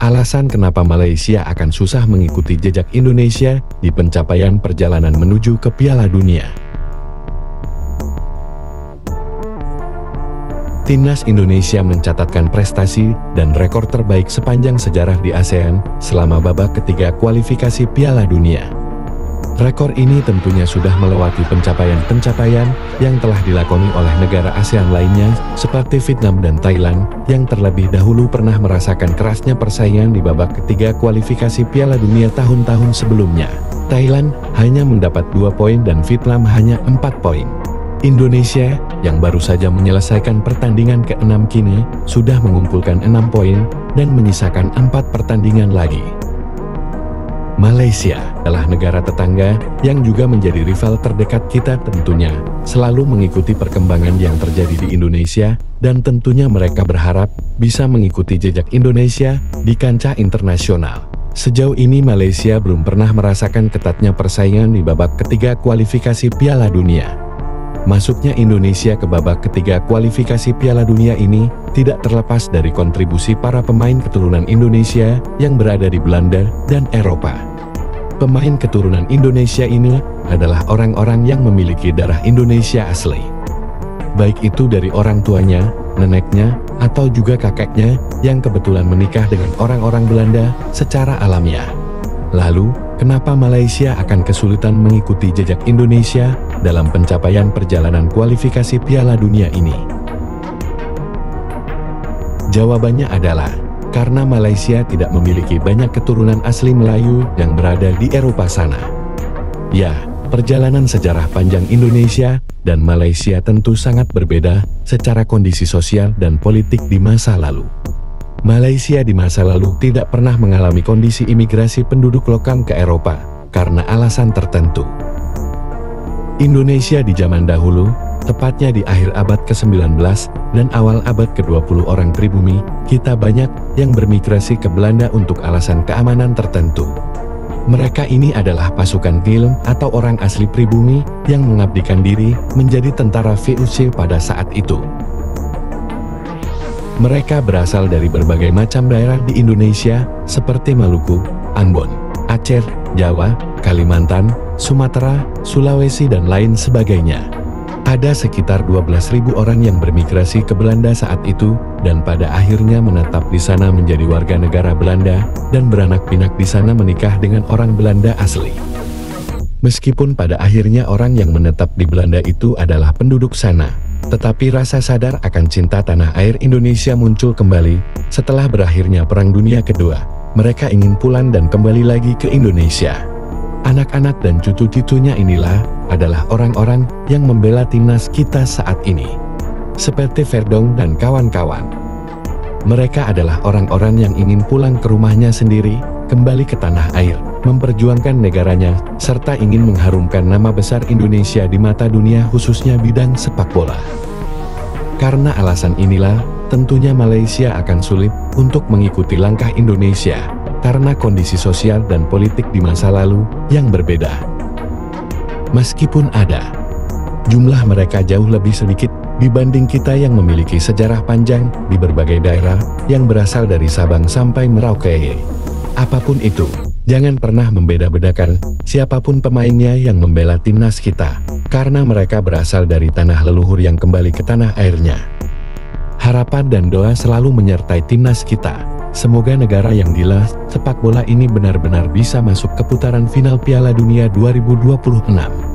Alasan kenapa Malaysia akan susah mengikuti jejak Indonesia di pencapaian perjalanan menuju ke Piala Dunia. Timnas Indonesia mencatatkan prestasi dan rekor terbaik sepanjang sejarah di ASEAN selama babak ketiga kualifikasi Piala Dunia. Rekor ini tentunya sudah melewati pencapaian-pencapaian yang telah dilakoni oleh negara ASEAN lainnya seperti Vietnam dan Thailand yang terlebih dahulu pernah merasakan kerasnya persaingan di babak ketiga kualifikasi Piala Dunia tahun-tahun sebelumnya. Thailand hanya mendapat 2 poin dan Vietnam hanya 4 poin. Indonesia yang baru saja menyelesaikan pertandingan ke-6 kini sudah mengumpulkan 6 poin dan menyisakan 4 pertandingan lagi. Malaysia adalah negara tetangga yang juga menjadi rival terdekat kita, tentunya selalu mengikuti perkembangan yang terjadi di Indonesia dan tentunya mereka berharap bisa mengikuti jejak Indonesia di kancah internasional. Sejauh ini Malaysia belum pernah merasakan ketatnya persaingan di babak ketiga kualifikasi Piala Dunia. Masuknya Indonesia ke babak ketiga kualifikasi Piala Dunia ini tidak terlepas dari kontribusi para pemain keturunan Indonesia yang berada di Belanda dan Eropa. Pemain keturunan Indonesia ini adalah orang-orang yang memiliki darah Indonesia asli. Baik itu dari orang tuanya, neneknya, atau juga kakeknya yang kebetulan menikah dengan orang-orang Belanda secara alamiah. Lalu, kenapa Malaysia akan kesulitan mengikuti jejak Indonesia dalam pencapaian perjalanan kualifikasi Piala Dunia ini? Jawabannya adalah karena Malaysia tidak memiliki banyak keturunan asli Melayu yang berada di Eropa sana. Ya, perjalanan sejarah panjang Indonesia dan Malaysia tentu sangat berbeda secara kondisi sosial dan politik di masa lalu. Malaysia di masa lalu tidak pernah mengalami kondisi imigrasi penduduk lokal ke Eropa karena alasan tertentu. Indonesia di zaman dahulu, tepatnya di akhir abad ke-19 dan awal abad ke-20 orang pribumi, kita banyak yang bermigrasi ke Belanda untuk alasan keamanan tertentu. Mereka ini adalah pasukan Gilm atau orang asli pribumi yang mengabdikan diri menjadi tentara VOC pada saat itu. Mereka berasal dari berbagai macam daerah di Indonesia seperti Maluku, Ambon, Aceh, Jawa, Kalimantan, Sumatera, Sulawesi dan lain sebagainya. Ada sekitar 12.000 orang yang bermigrasi ke Belanda saat itu dan pada akhirnya menetap di sana menjadi warga negara Belanda dan beranak pinak di sana menikah dengan orang Belanda asli. Meskipun pada akhirnya orang yang menetap di Belanda itu adalah penduduk sana, tetapi rasa sadar akan cinta tanah air Indonesia muncul kembali setelah berakhirnya Perang Dunia Kedua. Mereka ingin pulang dan kembali lagi ke Indonesia. Anak-anak dan cucu-cucunya inilah adalah orang-orang yang membela timnas kita saat ini. Seperti Verdong dan kawan-kawan. Mereka adalah orang-orang yang ingin pulang ke rumahnya sendiri, kembali ke tanah air, memperjuangkan negaranya, serta ingin mengharumkan nama besar Indonesia di mata dunia khususnya bidang sepak bola. Karena alasan inilah, tentunya Malaysia akan sulit untuk mengikuti langkah Indonesia, karena kondisi sosial dan politik di masa lalu yang berbeda. Meskipun ada, jumlah mereka jauh lebih sedikit dibanding kita yang memiliki sejarah panjang di berbagai daerah yang berasal dari Sabang sampai Merauke. Apapun itu, jangan pernah membeda-bedakan siapapun pemainnya yang membela timnas kita, karena mereka berasal dari tanah leluhur yang kembali ke tanah airnya. Harapan dan doa selalu menyertai timnas kita. Semoga negara yang gila sepak bola ini benar-benar bisa masuk ke putaran final Piala Dunia 2026.